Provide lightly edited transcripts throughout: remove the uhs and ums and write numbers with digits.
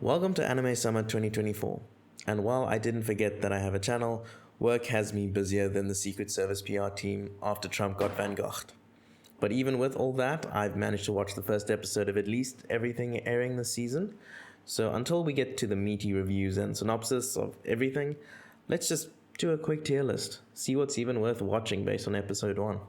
Welcome to Anime Summer 2024. And while I didn't forget that I have a channel, work has me busier than the Secret Service PR team after Trump got Van Gogh. But even with all that, I've managed to watch the first episode of at least everything airing this season. So until we get to the meaty reviews and synopsis of everything, let's just do a quick tier list, see what's even worth watching based on episode 1.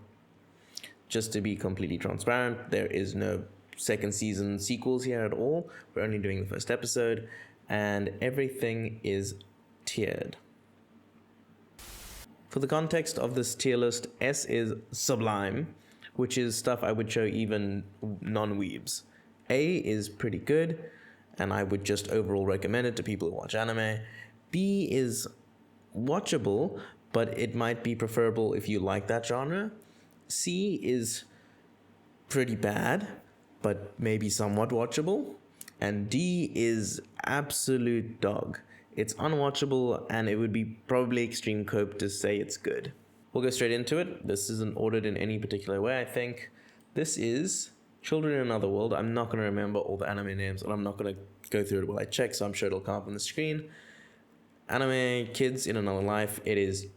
Just to be completely transparent, there is no second season sequels here at all. We're only doing the first episode, and everything is tiered. For the context of this tier list, S is sublime, which is stuff I would show even non-weebs. A is pretty good, and I would just overall recommend it to people who watch anime. B is watchable, but it might be preferable if you like that genre. C is pretty bad, but maybe somewhat watchable. And D is absolute dog. It's unwatchable, and it would be probably extreme cope to say it's good. We'll go straight into it. This isn't ordered in any particular way, I think. This is Children in Another World. I'm not going to remember all the anime names, and I'm not going to go through it while I check, so I'm sure it'll come up on the screen. Anime Kids in Another Life, it is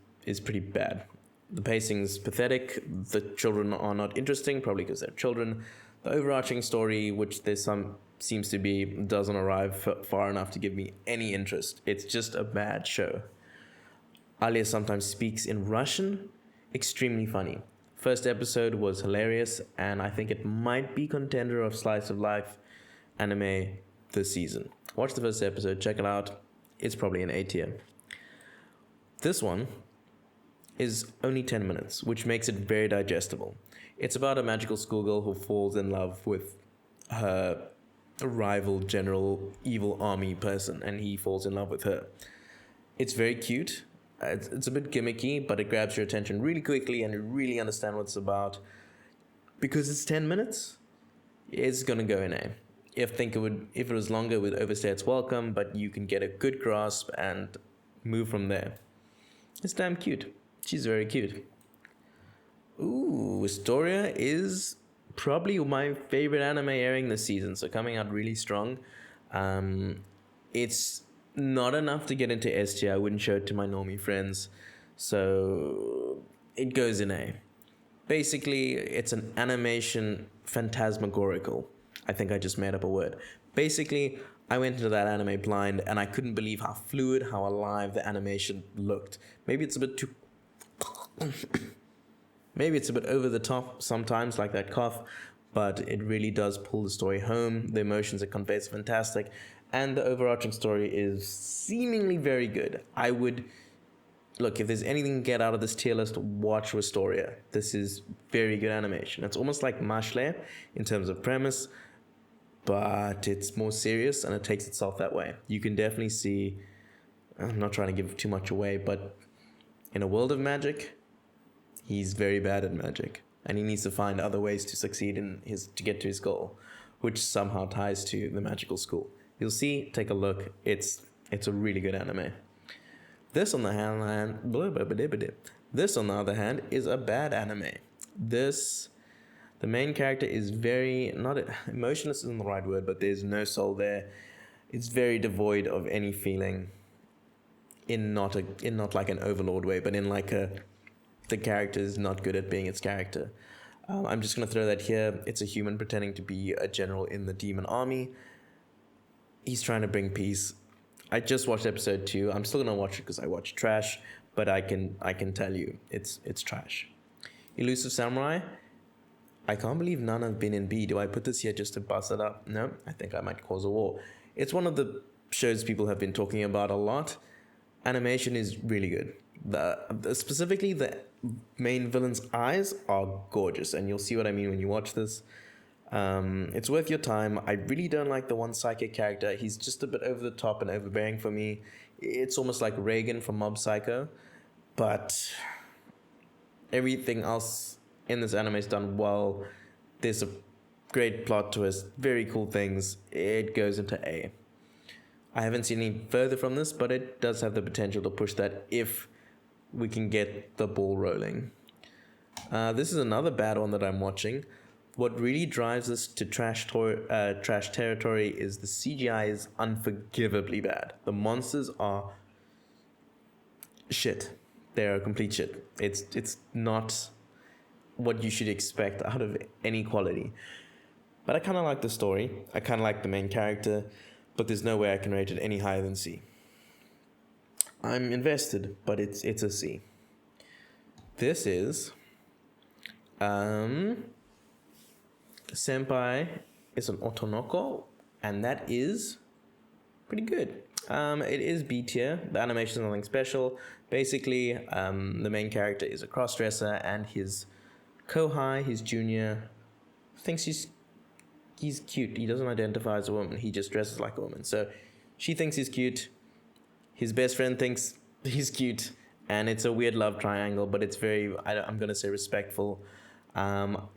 pretty bad. The pacing's pathetic. The children are not interesting, probably because they're children. The overarching story, which there's some seems to be, doesn't arrive far enough to give me any interest. It's just a bad show. Alia sometimes speaks in Russian. Extremely funny. First episode was hilarious, and I think it might be contender of slice of life anime this season. Watch the first episode, check it out. It's probably an A tier. This one is only 10 minutes, which makes it very digestible. It's about a magical schoolgirl who falls in love with her rival general evil army person, and he falls in love with her. It's very cute. It's a bit gimmicky, but it grabs your attention really quickly, and you really understand what it's about. Because it's 10 minutes, it's gonna go in A. If it was longer, it would overstay its welcome, but you can get a good grasp and move from there. It's damn cute. She's very cute. Ooh, Historia is probably my favorite anime airing this season, so coming out really strong. It's not enough to get into S tier. I wouldn't show it to my normie friends, so it goes in A. Basically, it's an animation phantasmagorical. I think I just made up a word. Basically, I went into that anime blind, and I couldn't believe how fluid, how alive the animation looked. Maybe it's a bit too... Maybe it's a bit over the top sometimes, like that cough, but it really does pull the story home. The emotions it conveys are fantastic, and the overarching story is seemingly very good. I would... Look, if there's anything to get out of this tier list, watch Restoria. This is very good animation. It's almost like Mashle in terms of premise, but it's more serious, and it takes itself that way. You can definitely see... I'm not trying to give too much away, but in a world of magic, he's very bad at magic, and he needs to find other ways to succeed to get to his goal, which somehow ties to the magical school. You'll see, take a look. It's a really good anime. This on the other hand is a bad anime. The main character is very not emotionless isn't the right word, but there's no soul there. It's very devoid of any feeling. In not like an overlord way, but in like the character is not good at being its character. I'm just going to throw that here. It's a human pretending to be a general in the demon army. He's trying to bring peace. I just watched episode 2. I'm still going to watch it because I watch trash, but I can tell you it's trash. Elusive Samurai. I can't believe none have been in B. Do I put this here just to bust it up? No, I think I might cause a war. It's one of the shows people have been talking about a lot. Animation is really good. Specifically, the main villain's eyes are gorgeous, and you'll see what I mean when you watch this. It's worth your time. I really don't like the one psychic character. He's just a bit over the top and overbearing for me. It's almost like Reagan from Mob Psycho, but everything else in this anime is done well. There's a great plot twist, very cool things. It goes into A. I haven't seen any further from this, but it does have the potential to push that if we can get the ball rolling. This is another bad one that I'm watching. What really drives us to trash territory is the CGI is unforgivably bad. The monsters are shit. They are complete shit. It's not what you should expect out of any quality. But I kind of like the story. I kind of like the main character, but there's no way I can rate it any higher than C. I'm invested, but it's a C. This is Senpai is an Otonoko, and that is pretty good. It is B tier. The animation is nothing special. Basically, the main character is a crossdresser, and his kohai, his junior, thinks he's cute. He doesn't identify as a woman. He just dresses like a woman. So she thinks he's cute. His best friend thinks he's cute. And it's a weird love triangle, but it's very, I'm going to say respectful.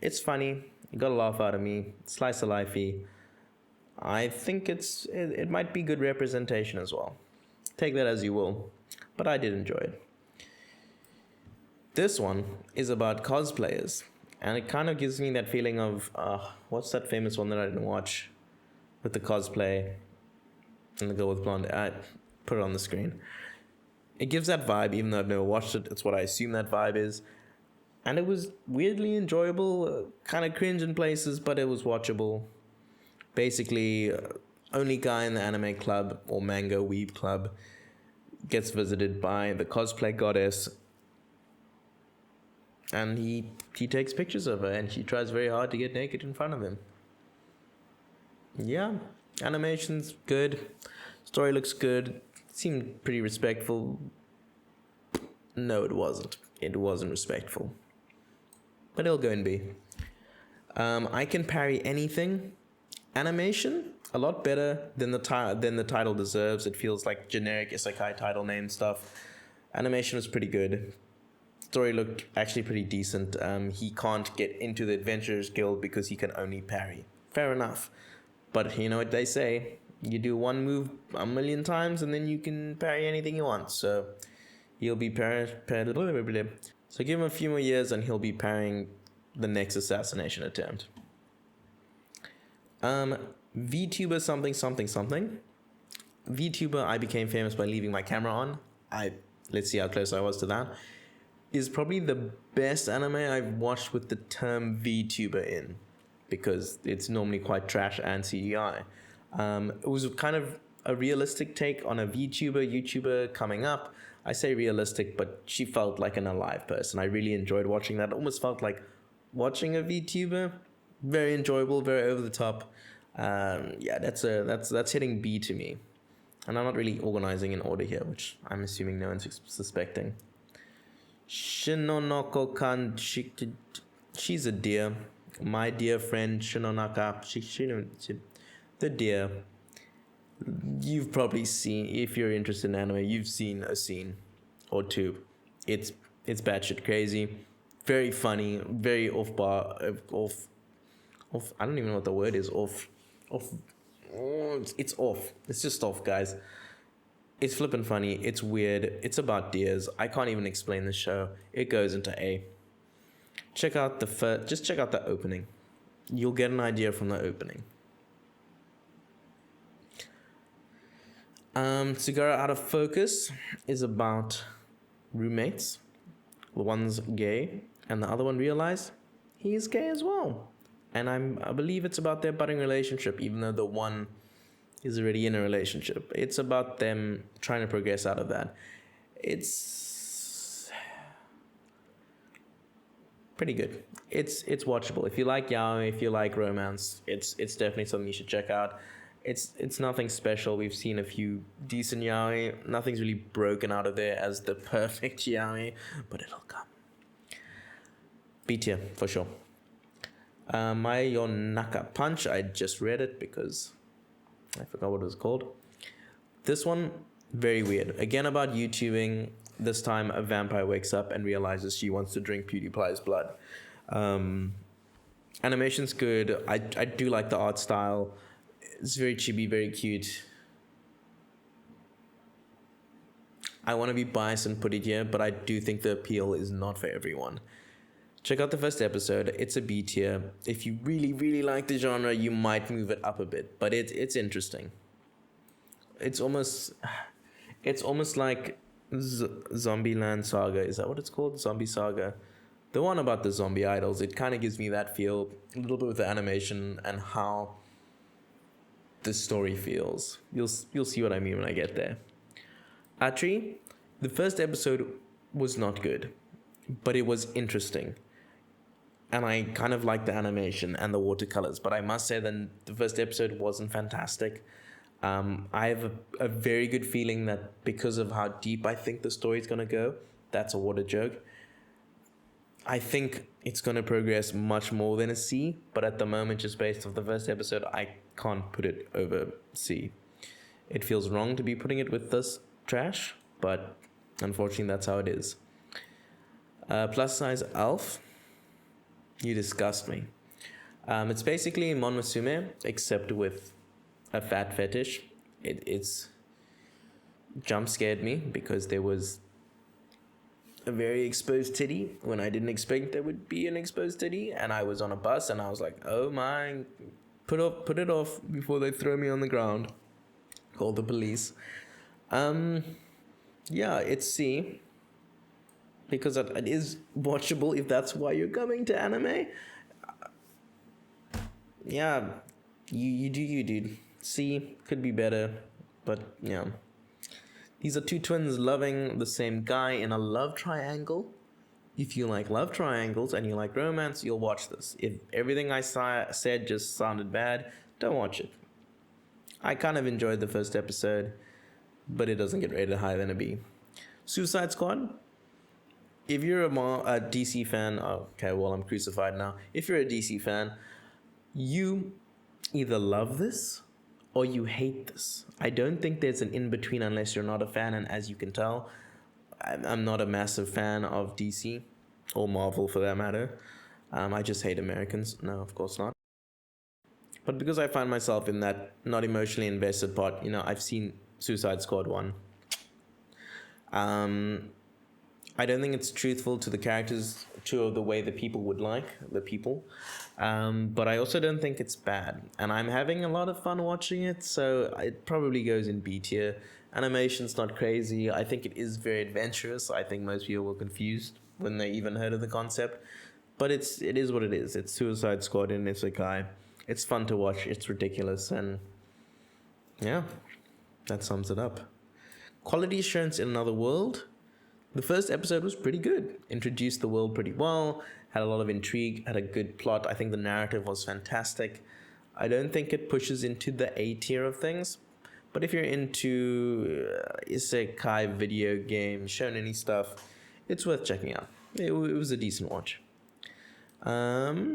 It's funny. You got a laugh out of me. Slice of lifey. I think it might be good representation as well. Take that as you will. But I did enjoy it. This one is about cosplayers. And it kind of gives me that feeling of, what's that famous one that I didn't watch? With the cosplay and the girl with blonde hair. I put it on the screen. It gives that vibe, even though I've never watched it. It's what I assume that vibe is. And it was weirdly enjoyable, kind of cringe in places, but it was watchable. Basically, only guy in the anime club or manga weeb club gets visited by the cosplay goddess. And he takes pictures of her, and she tries very hard to get naked in front of him. Yeah, animation's good. Story looks good. Seemed pretty respectful. No, it wasn't. It wasn't respectful. But it'll go in B. I can parry anything. Animation, a lot better than the title deserves. It feels like generic Isekai title name stuff. Animation was pretty good. Story looked actually pretty decent. He can't get into the Adventurers Guild because he can only parry. Fair enough. But you know what they say. You do one move a million times and then you can parry anything you want. So he'll be So give him a few more years and he'll be parrying the next assassination attempt. Vtuber something. Vtuber, I became famous by leaving my camera on. Let's see how close I was to that. Is probably the best anime I've watched with the term VTuber in, because it's normally quite trash and CGI. It was kind of a realistic take on a YouTuber coming up. I say realistic, but she felt like an alive person. I really enjoyed watching that. It almost felt like watching a VTuber. Very enjoyable, very over the top. Yeah, that's hitting B to me. And I'm not really organizing in order here, which I'm assuming no one's suspecting. Shinonoko-kan, she's a deer. My dear friend Shinonaka, the deer. You've probably seen, if you're interested in anime, you've seen a scene or two. It's batshit crazy, very funny, very off. I don't even know what the word is. Off. It's off. It's just off, guys. It's flippin' funny. It's weird. It's about deers. I can't even explain the show. It goes into A. Check out just check out the opening. You'll get an idea from the opening. Tsugara Out of Focus is about roommates. One's gay, and the other one realized he's gay as well. And I believe it's about their budding relationship, even though the one is already in a relationship. It's about them trying to progress out of that. It's pretty good. It's watchable. If you like yaoi, if you like romance, it's definitely something you should check out. It's nothing special. We've seen a few decent yaoi. Nothing's really broken out of there as the perfect yaoi, but it'll come. B tier for sure. My Yonaka Punch, I just read it because I forgot what it was called. This one, very weird. Again about YouTubing. This time a vampire wakes up and realizes she wants to drink PewDiePie's blood. Animation's good. I do like the art style. It's very chibi, very cute. I want to be biased and put it here, but I do think the appeal is not for everyone. check out the first episode. It's a B tier. If you really, really like the genre, you might move it up a bit, but it's interesting. It's almost like Zombieland Saga. Is that what it's called? Zombie Saga. The one about the zombie idols. It kind of gives me that feel, a little bit with the animation and how the story feels. You'll see what I mean when I get there. Atri, the first episode was not good, but it was interesting. And I kind of liked the animation and the watercolors, but I must say that the first episode wasn't fantastic. I have a very good feeling that because of how deep I think the story is going to go, that's a water joke. I think it's going to progress much more than a C, but at the moment, just based off the first episode, I can't put it over C. It feels wrong to be putting it with this trash, but unfortunately, that's how it is. Plus size Elf, you disgust me. It's basically Mon Musume, except with a fat fetish. It's jump scared me because there was a very exposed titty when I didn't expect there would be an exposed titty, and I was on a bus and I was like, oh my, put it off before they throw me on the ground. Call the police. Yeah, it's C because it is watchable if that's why you're coming to anime. Yeah, you do you, dude. C could be better, but yeah. These are two twins loving the same guy in a love triangle. If you like love triangles and you like romance, you'll watch this. If everything I said just sounded bad, don't watch it. I kind of enjoyed the first episode, but it doesn't get rated higher than a B. Suicide Squad. If you're a DC fan, okay, well, I'm crucified now. If you're a DC fan, you either love this or you hate this. I don't think there's an in-between unless you're not a fan, and as you can tell, I'm not a massive fan of DC, or Marvel for that matter. I just hate Americans. No, of course not. But because I find myself in that not emotionally invested part, I've seen Suicide Squad 1. I don't think it's truthful to the characters, to the way the people would like the people. But I also don't think it's bad. And I'm having a lot of fun watching it, so it probably goes in B tier. Animation's not crazy. I think it is very adventurous. I think most people were confused when they even heard of the concept. But it is what it is. It's Suicide Squad in Isekai. It's fun to watch. It's ridiculous. And yeah, that sums it up. Quality assurance in another world. The first episode was pretty good. Introduced the world pretty well. Had a lot of intrigue. Had a good plot. I think the narrative was fantastic. I don't think it pushes into the A tier of things. But if you're into Isekai video game, shonen stuff, it's worth checking out. It was a decent watch. Shikaku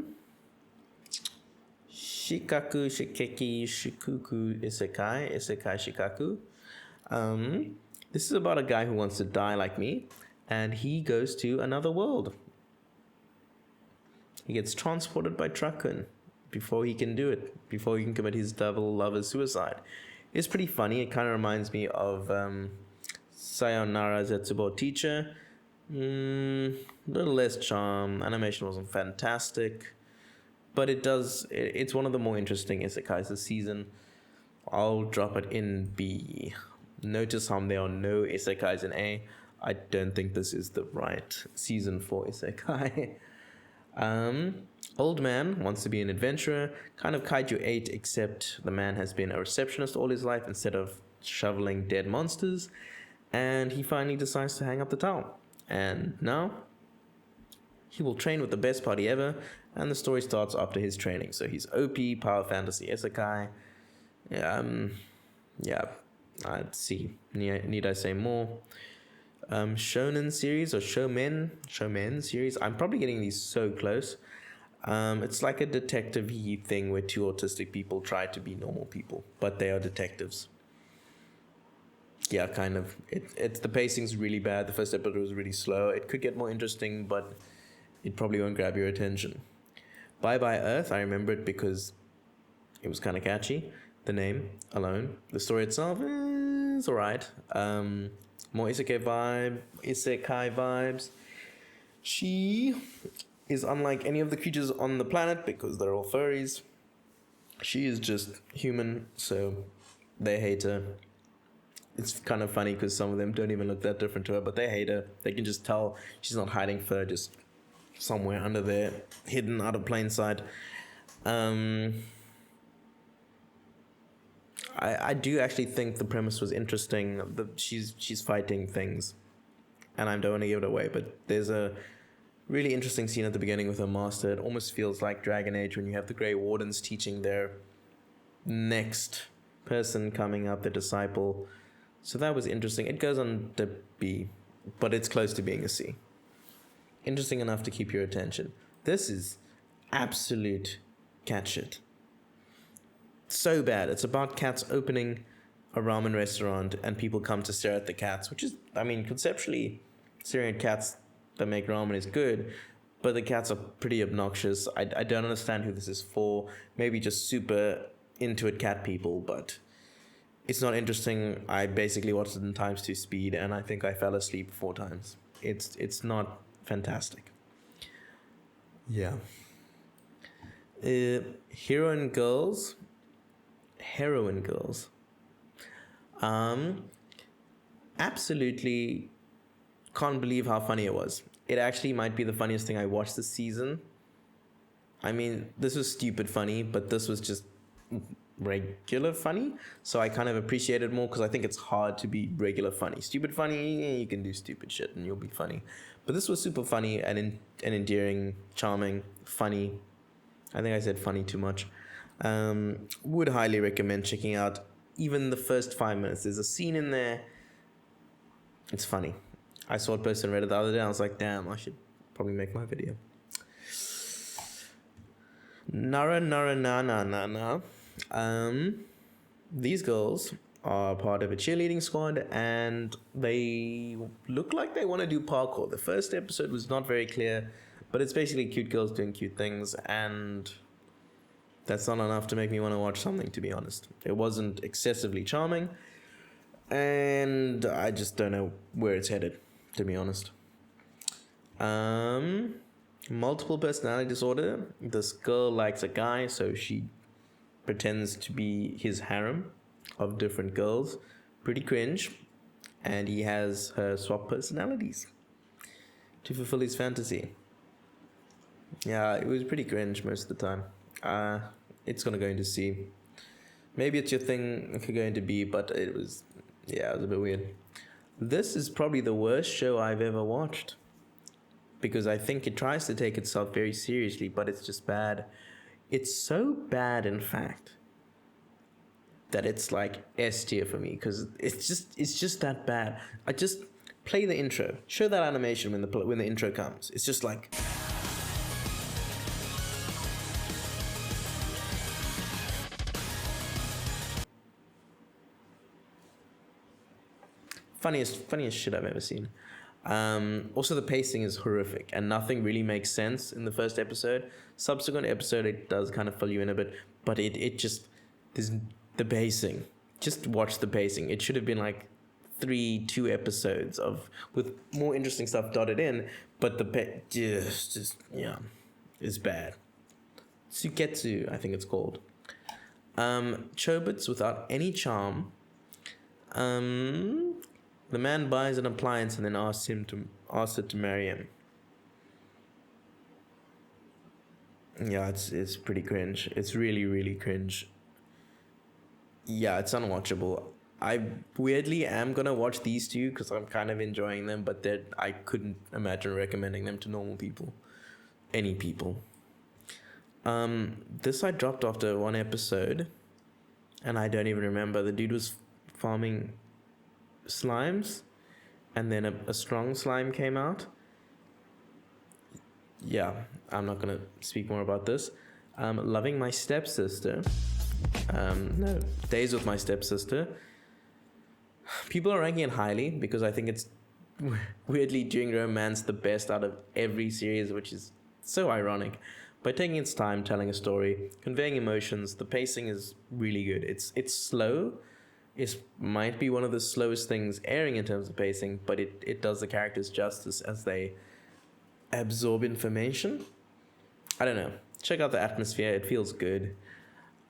Shikeki Shikuku Isekai Shikaku. This is about a guy who wants to die like me, and he goes to another world. He gets transported by Truckun before he can do it, before he can commit his double lover suicide. It's pretty funny. It kind of reminds me of Sayonara Zetsubo Teacher. A little less charm. Animation wasn't fantastic, but it's one of the more interesting isekais this season. I'll drop it in B. Notice how there are no isekais in A. I don't think this is the right season for isekai. Old man wants to be an adventurer, kind of Kaiju 8, except the man has been a receptionist all his life instead of shoveling dead monsters, and he finally decides to hang up the towel. And now, he will train with the best party ever, and the story starts after his training. So he's OP, power fantasy isekai. Yeah, I'd see. Need I say more? Shonen series or Shomen series. I'm probably getting these so close. It's like a detective-y thing where two autistic people try to be normal people, but they are detectives. Yeah, kind of. It's the pacing's really bad. The first episode was really slow. It could get more interesting, but it probably won't grab your attention. Bye Bye Earth. I remember it because it was kind of catchy. The name alone. The story itself is alright. More isekai vibes. She is unlike any of the creatures on the planet because they're all furries. She is just human, so they hate her. It's kind of funny because some of them don't even look that different to her, but they hate her. They can just tell she's not hiding fur, just somewhere under there, hidden out of plain sight. I do actually think the premise was interesting. She's fighting things, and I don't want to give it away, but there's a really interesting scene at the beginning with her master. It almost feels like Dragon Age when you have the Grey Wardens teaching their next person coming up, the disciple. So that was interesting. It goes on to B, but it's close to being a C. Interesting enough to keep your attention. This is absolute cat shit. So bad. It's about cats opening a ramen restaurant and people come to stare at the cats, which is, I mean, conceptually, staring at cats that make ramen is good, but the cats are pretty obnoxious. I don't understand who this is for. Maybe just super into it cat people, but it's not interesting. I basically watched it in times 2 speed, and I think I fell asleep 4 times. It's not fantastic. Yeah. Heroine girls. Absolutely can't believe how funny it was. It actually might be the funniest thing I watched this season. I mean, this was stupid funny, but this was just regular funny. So I kind of appreciate it more because I think it's hard to be regular funny. Stupid funny, you can do stupid shit and you'll be funny. But this was super funny and endearing, charming, funny. I think I said funny too much. Would highly recommend checking out even the first 5 minutes. There's a scene in there. It's funny. I saw it posted on Reddit the other day. I was like, damn, I should probably make my video. Nara. These girls are part of a cheerleading squad and they look like they want to do parkour. The first episode was not very clear, but it's basically cute girls doing cute things, and that's not enough to make me want to watch something, to be honest. It wasn't excessively charming, and I just don't know where it's headed, to be honest. Multiple personality disorder. This girl likes a guy, so she pretends to be his harem of different girls. Pretty cringe. And he has her swap personalities to fulfill his fantasy. Yeah, it was pretty cringe most of the time. It's gonna go into C. Maybe it's your thing, it could go into B, but it was a bit weird. This is probably the worst show I've ever watched, because I think it tries to take itself very seriously, but it's just bad. It's so bad, in fact, that it's like S tier for me, because it's just that bad. I just play the intro, show that animation when the intro comes. It's just like, funniest shit I've ever seen. Also, the pacing is horrific and nothing really makes sense in the first episode. Subsequent episode, it does kind of fill you in a bit, but it just, there's the pacing. Just watch the pacing. It should have been like 2 episodes with more interesting stuff dotted in, but the just it's bad. Suketsu, I think it's called. Chobits without any charm. The man buys an appliance and then asks her to marry him. Yeah, it's pretty cringe. It's really, really cringe. Yeah, it's unwatchable. I weirdly am gonna watch these 2 because I'm kind of enjoying them, but I couldn't imagine recommending them to normal people. Any people. This I dropped after 1 episode, and I don't even remember. The dude was farming slimes, and then a strong slime came out. Yeah, I'm not gonna speak more about this. Loving my stepsister. No, Days with My Stepsister. People are ranking it highly because I think it's weirdly during romance the best out of every series, which is so ironic. By taking its time telling a story, conveying emotions, the pacing is really good. It's slow. It might be one of the slowest things airing in terms of pacing, but it does the characters justice as they absorb information. I don't know. Check out the atmosphere. It feels good.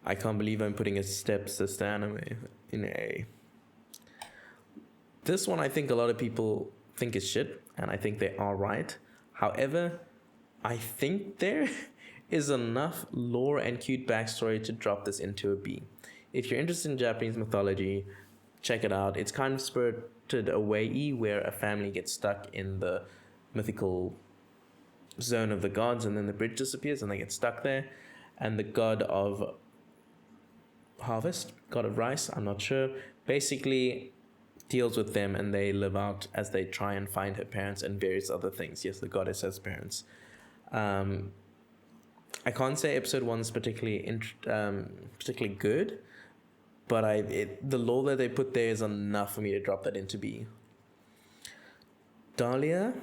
I can't believe I'm putting a stepsister anime in A. This one I think a lot of people think is shit, and I think they are right. However, I think there is enough lore and cute backstory to drop this into a B. If you're interested in Japanese mythology, check it out. It's kind of spirited away, where a family gets stuck in the mythical zone of the gods, and then the bridge disappears and they get stuck there, and the god of harvest, god of rice, I'm not sure, basically deals with them, and they live out as they try and find her parents and various other things. Yes, the goddess has parents. I can't say episode 1's particularly good, but the lore that they put there is enough for me to drop that into B. Dahlia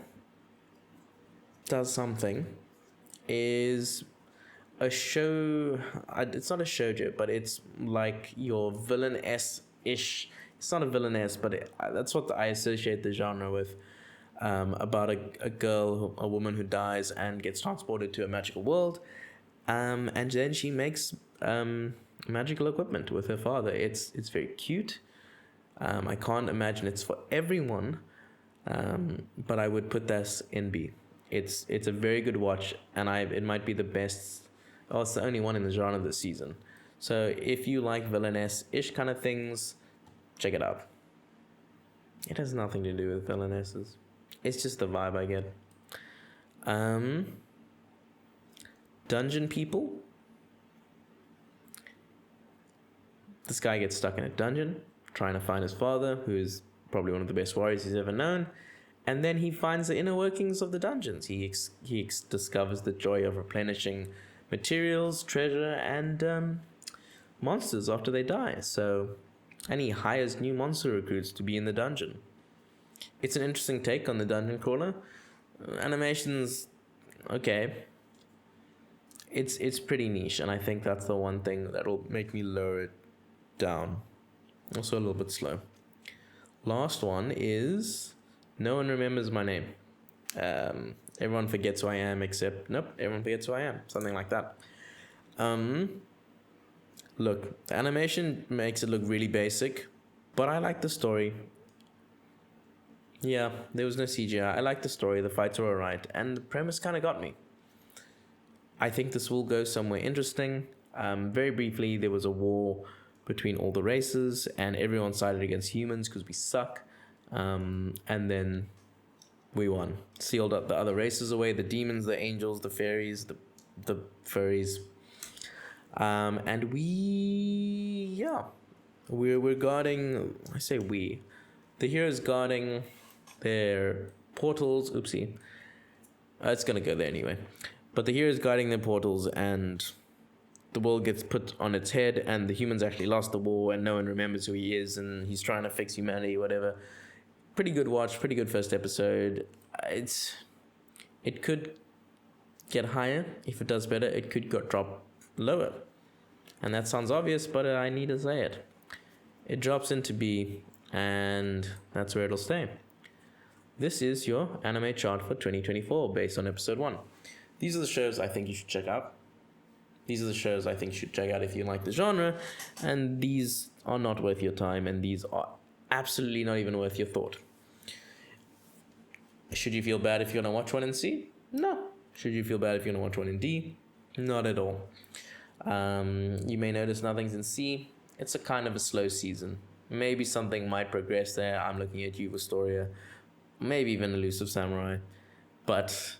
Does Something is a show. It's not a shoujo, but it's like your villainess-ish. It's not a villainess, but that's what I associate the genre with. About a girl, a woman who dies and gets transported to a magical world, and then she makes magical equipment with her father. It's very cute. I can't imagine it's for everyone, but I would put this in B. It's a very good watch, and it might be the best. Oh, it's the only one in the genre this season. So if you like villainess-ish kind of things, check it out. It has nothing to do with villainesses. It's just the vibe I get. Dungeon People. This guy gets stuck in a dungeon trying to find his father, who is probably one of the best warriors he's ever known. And then he finds the inner workings of the dungeons. He discovers the joy of replenishing materials, treasure, and monsters after they die. And he hires new monster recruits to be in the dungeon. It's an interesting take on the dungeon crawler. Animation's okay. It's pretty niche, and I think that's the one thing that'll make me lower it down. Also a little bit slow. Last one is No One Remembers My Name. Everyone forgets who I am, except nope, everyone forgets who I am. Something like that. Look, the animation makes it look really basic, but I like the story. Yeah, there was no CGI. I like the story, the fights were alright, and the premise kind of got me. I think this will go somewhere interesting. Very briefly, there was a war between all the races, and everyone sided against humans because we suck. And then we won. Sealed up the other races away, the demons, the angels, the fairies, the furries. And we're guarding, I say we, the heroes guarding their portals. Oopsie. It's gonna go there anyway. But the heroes guarding their portals, and the world gets put on its head, and the humans actually lost the war, and no one remembers who he is, and he's trying to fix humanity, whatever. Pretty good watch, pretty good first episode. It could get higher. If it does better, it could drop lower. And that sounds obvious, but I need to say it. It drops into B, and that's where it'll stay. This is your anime chart for 2024 based on episode 1. These are the shows I think you should check out. These are the shows I think you should check out if you like the genre, and these are not worth your time, and these are absolutely not even worth your thought. Should you feel bad if you're going to watch one in C? No. Should you feel bad if you're going to watch one in D? Not at all. You may notice nothing's in C. It's a kind of a slow season. Maybe something might progress there. I'm looking at you, Astoria. Maybe even Elusive Samurai. But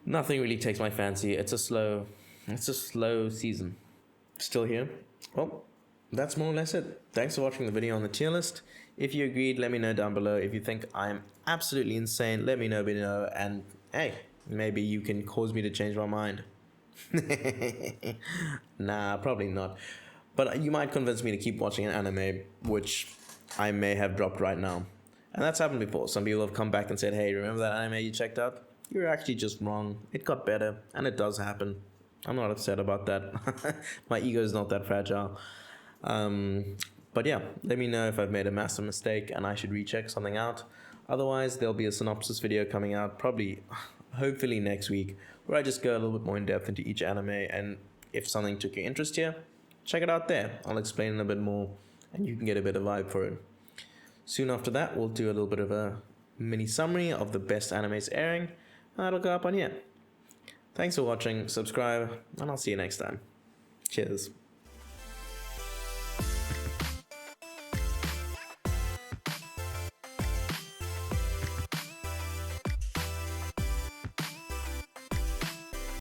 nothing really takes my fancy. It's a slow season. Still here? Well, that's more or less it. Thanks for watching the video on the tier list. If you agreed, let me know down below. If you think I'm absolutely insane, let me know below. And hey, maybe you can cause me to change my mind. Nah, probably not. But you might convince me to keep watching an anime, which I may have dropped right now. And that's happened before. Some people have come back and said, hey, remember that anime you checked out? You're actually just wrong. It got better, and it does happen. I'm not upset about that. My ego is not that fragile. But yeah, let me know if I've made a massive mistake and I should recheck something out. Otherwise, there'll be a synopsis video coming out probably hopefully next week, where I just go a little bit more in depth into each anime, and if something took your interest here, check it out there. I'll explain a bit more and you can get a better vibe for it. Soon after that, we'll do a little bit of a mini summary of the best animes airing, and that'll go up on here. Thanks for watching, subscribe, and I'll see you next time. Cheers.